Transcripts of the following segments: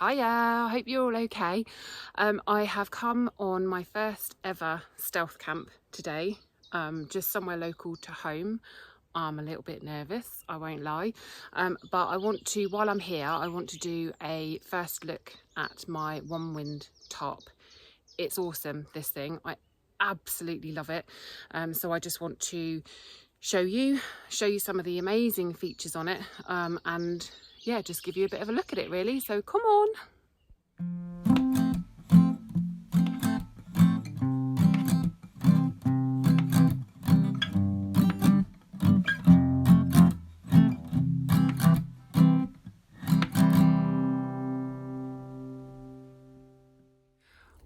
Hiya, I hope you're all okay. I have come on my first ever stealth camp today, just somewhere local to home. I'm a little bit nervous, I won't lie, but I want to, while I'm here, I want to do a first look at my Onewind Tarp. It's awesome, this thing. I absolutely love it. So I just want to show you some of the amazing features on it, and yeah, just give you a bit of a look at it really. So come on.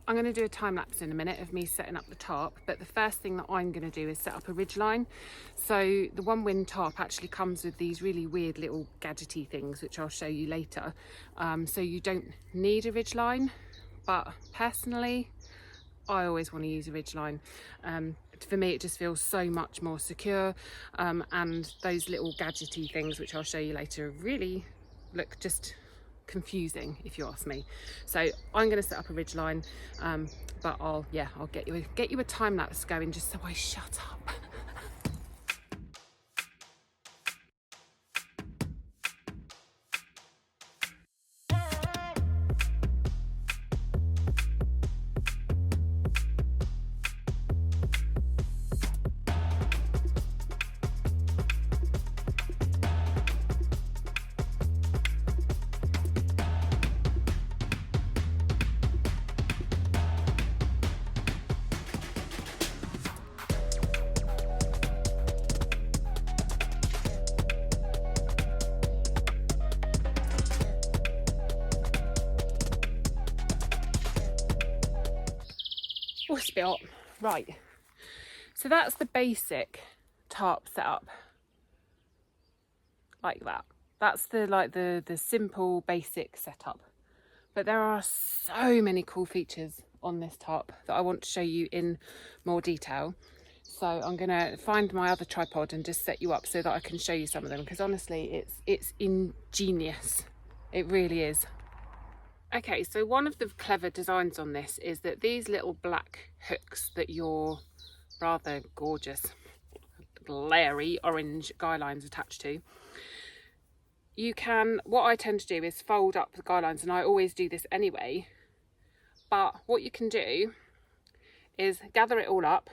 I'm going to do a time lapse in a minute of me setting up the tarp, but the first thing that I'm going to do is set up a ridgeline. So the Onewind tarp actually comes with these really weird little gadgety things, which I'll show you later. So you don't need a ridgeline, but personally, I always want to use a ridgeline. For me, it just feels so much more secure, and those little gadgety things, which I'll show you later, really look just confusing if you ask me. So I'm going to set up a ridgeline, but I'll get you a time lapse going just so I shut up. Oh, spit up. Right, so that's the basic tarp setup, like that. That's the simple basic setup, but there are so many cool features on this tarp that I want to show you in more detail. So I'm gonna find my other tripod and just set you up so that I can show you some of them, because honestly it's ingenious, it really is. Okay, so one of the clever designs on this is that these little black hooks that your rather gorgeous glary orange guy lines attached to, you can, what I tend to do is fold up the guy lines, and I always do this anyway, but what you can do is gather it all up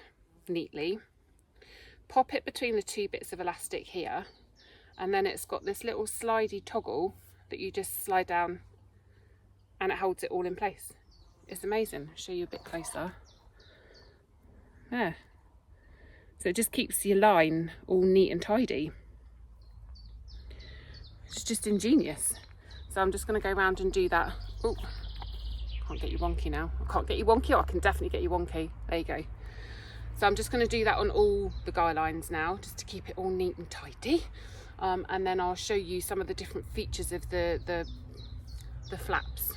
neatly, pop it between the two bits of elastic here, and then it's got this little slidey toggle that you just slide down and it holds it all in place. It's amazing. I'll show you a bit closer. Yeah. So it just keeps your line all neat and tidy. It's just ingenious. So I'm just going to go around and do that. Oh, can't get you wonky now. I can't get you wonky, or I can definitely get you wonky. There you go. So I'm just going to do that on all the guy lines now, just to keep it all neat and tidy. And then I'll show you some of the different features of the flaps.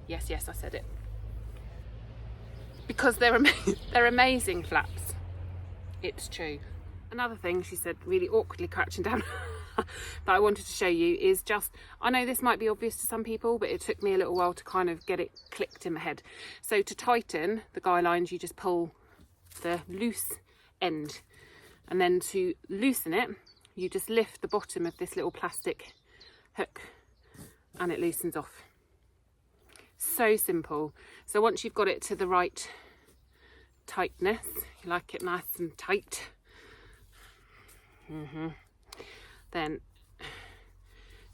Yes, I said it. Because they're amazing flaps. It's true. Another thing she said, really awkwardly crouching down, that I wanted to show you is just, I know this might be obvious to some people, but it took me a little while to kind of get it clicked in my head. So to tighten the guy lines, you just pull the loose end, and then to loosen it, you just lift the bottom of this little plastic hook and it loosens off. So simple. So once you've got it to the right tightness, you like it nice and tight, then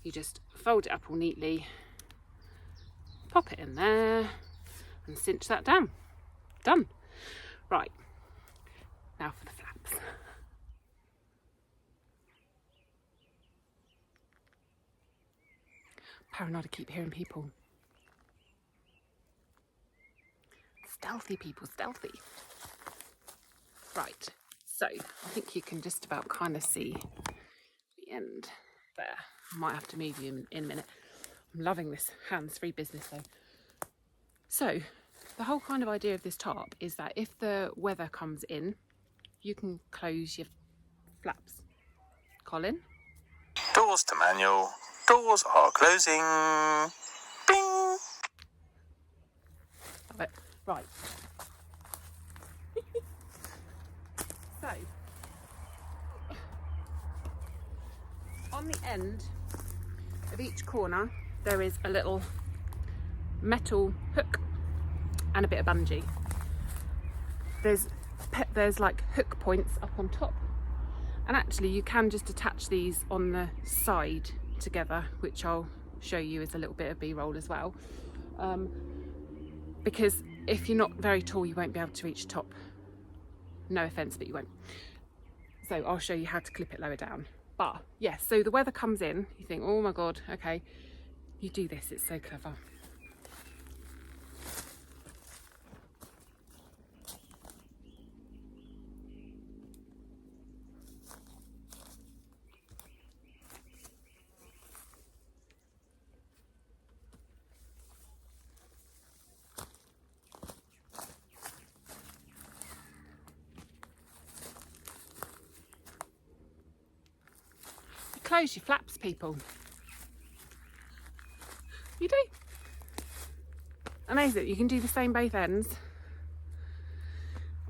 you just fold it up all neatly, pop it in there and cinch that down. Done. Right, now for the flaps. Paranoid, I keep hearing people. Stealthy people, stealthy. Right, so I think you can just about kind of see the end there. I might have to move you in a minute. I'm loving this hands-free business though. So the whole kind of idea of this tarp is that if the weather comes in, you can close your flaps. Colin? Doors to manual. Doors are closing. Bing! But right. So on the end of each corner there is a little metal hook and a bit of bungee. There's like hook points up on top, and actually you can just attach these on the side together, which I'll show you as a little bit of B-roll as well, because if you're not very tall you won't be able to reach the top. No offence, but you won't. So I'll show you how to clip it lower down. But yes, so the weather comes in, you think, oh my god, okay, you do this, it's so clever. Close your flaps, people. You do. Amazing. You can do the same both ends.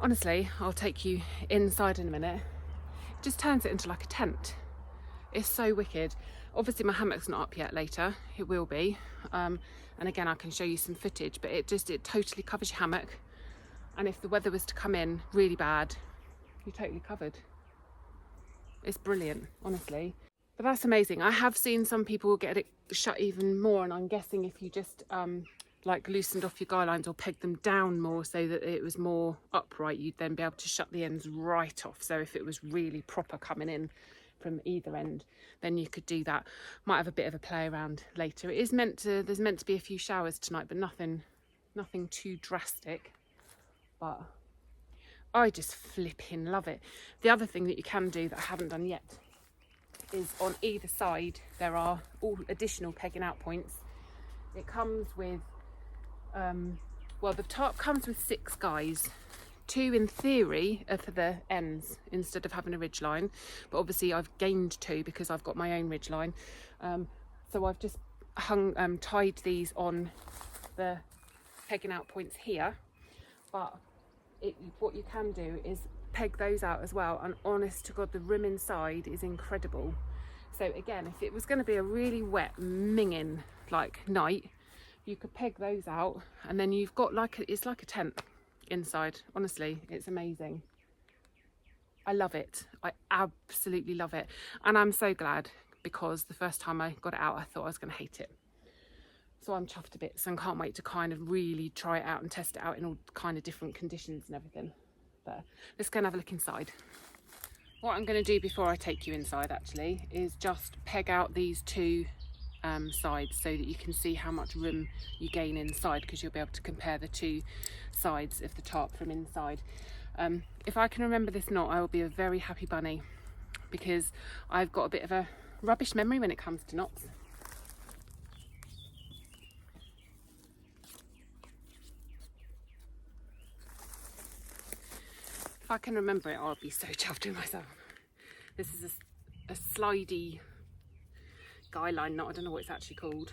Honestly, I'll take you inside in a minute. It just turns it into like a tent. It's so wicked. Obviously my hammock's not up yet later. It will be. And again, I can show you some footage, but it totally covers your hammock. And if the weather was to come in really bad, you're totally covered. It's brilliant, honestly. But that's amazing. I have seen some people get it shut even more, and I'm guessing if you just like loosened off your guy lines or pegged them down more so that it was more upright, you'd then be able to shut the ends right off. So if it was really proper coming in from either end, then you could do that. Might have a bit of a play around later. It is meant to, there's meant to be a few showers tonight, but nothing too drastic. But I just flipping love it. The other thing that you can do that I haven't done yet is on either side there are all additional pegging out points. It comes with well, the tarp comes with 6 guys. 2 in theory are for the ends instead of having a ridge line, but obviously I've gained 2 because I've got my own ridge line. So I've just tied these on the pegging out points here, but what you can do is peg those out as well, and honest to god the room inside is incredible. So again, if it was going to be a really wet minging like night, you could peg those out, and then you've got like it's like a tent inside. Honestly, it's amazing. I love it. I absolutely love it, and I'm so glad, because the first time I got it out I thought I was going to hate it. So I'm chuffed to bits and can't wait to kind of really try it out and test it out in all kind of different conditions and everything. But let's go and have a look inside. What I'm going to do before I take you inside actually is just peg out these 2 sides so that you can see how much room you gain inside, because you'll be able to compare the 2 sides of the tarp from inside. If I can remember this knot, I will be a very happy bunny, because I've got a bit of a rubbish memory when it comes to knots. If I can remember it, I'll be so chuffed with myself. This is a slidey guyline knot. I don't know what it's actually called,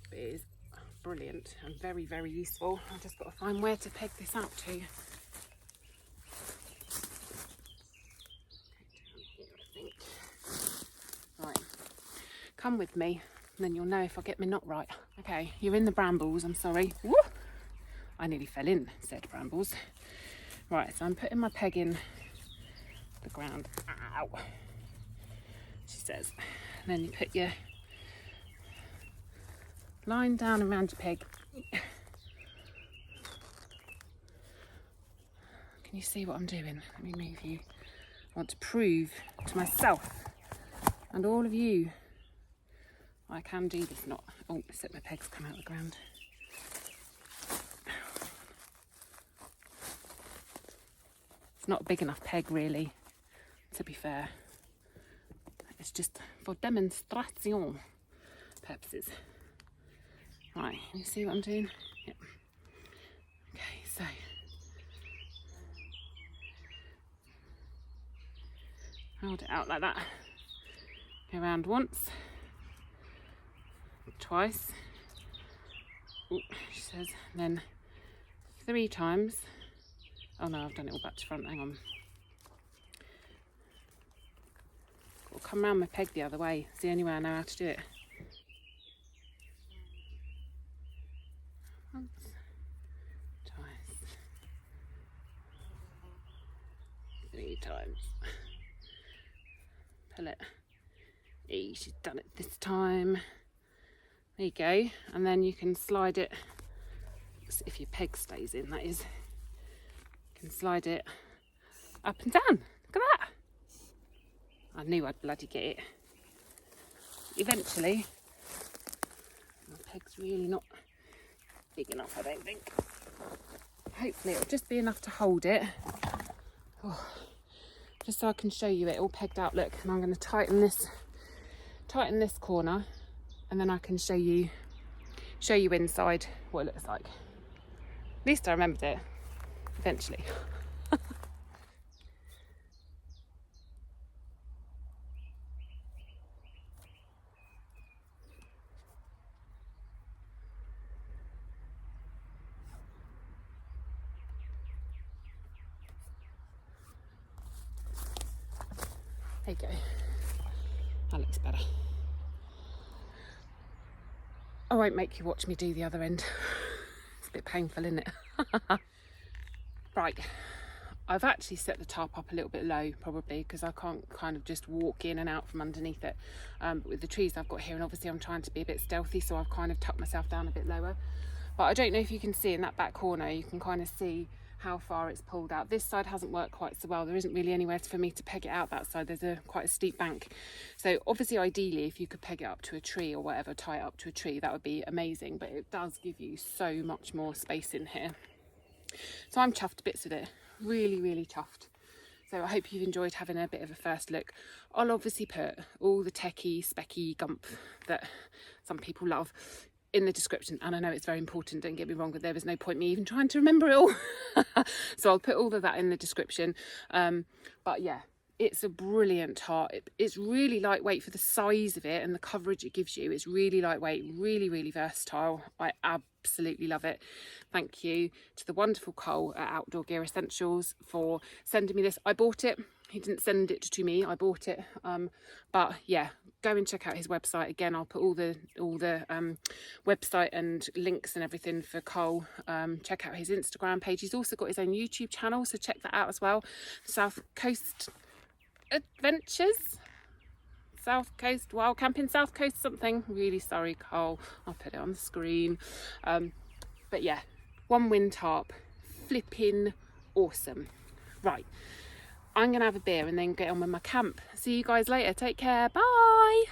but it is brilliant and very, very useful. I've just got to find where to peg this out to. Right, come with me and then you'll know if I get my knot right. Okay, you're in the brambles, I'm sorry. Woo! I nearly fell in said brambles. Right, so I'm putting my peg in the ground. Ow, she says. And then you put your line down around your peg. Can you see what I'm doing? Let me move you. I want to prove to myself and all of you I can do this knot. Oh, except my pegs come out of the ground. It's not a big enough peg really, to be fair. It's just for demonstration purposes. Right, can you see what I'm doing? Yep. Okay, so hold it out like that. Go around once, twice, she says, and then 3 times. Oh no, I've done it all back to front, hang on. Got to come round my peg the other way, it's the only way I know how to do it. Once, twice, 3 times. Pull it. She's done it this time. There you go, and then you can slide it, if your peg stays in, that is. You can slide it up and down. Look at that. I knew I'd bloody get it. Eventually. My peg's really not big enough, I don't think. Hopefully it'll just be enough to hold it. Oh, just so I can show you it all pegged out. Look, and I'm going to tighten this corner, and then I can show you inside what it looks like. At least I remembered it eventually. There you go. That looks better. I won't make you watch me do the other end. It's a bit painful, isn't it? Right, I've actually set the tarp up a little bit low, probably, because I can't kind of just walk in and out from underneath it. But with the trees I've got here, and obviously I'm trying to be a bit stealthy, so I've kind of tucked myself down a bit lower. But I don't know if you can see in that back corner, you can kind of see how far it's pulled out. This side hasn't worked quite so well. There isn't really anywhere for me to peg it out that side. There's quite a steep bank. So obviously, ideally, if you could peg it up to a tree or whatever, tie it up to a tree, that would be amazing. But it does give you so much more space in here. So I'm chuffed to bits with it. Really, really chuffed. So I hope you've enjoyed having a bit of a first look. I'll obviously put all the techie, specky gump that some people love in the description, and I know it's very important, don't get me wrong, but there was no point me even trying to remember it all. So I'll put all of that in the description. But yeah, it's a brilliant tarp. It's really lightweight for the size of it and the coverage it gives you. It's really lightweight, really, really versatile. I absolutely love it. Thank you to the wonderful Cole at Outdoor Gear Essentials for sending me this. I bought it. He didn't send it to me, I bought it. But yeah, go and check out his website. Again, I'll put all the website and links and everything for Cole. Check out his Instagram page. He's also got his own YouTube channel, so check that out as well. South Coast Adventures, South Coast Wild Camping, South Coast something. Really sorry, Cole. I'll put it on the screen. But yeah, Onewind tarp, flipping awesome. Right. I'm going to have a beer and then get on with my camp. See you guys later. Take care. Bye.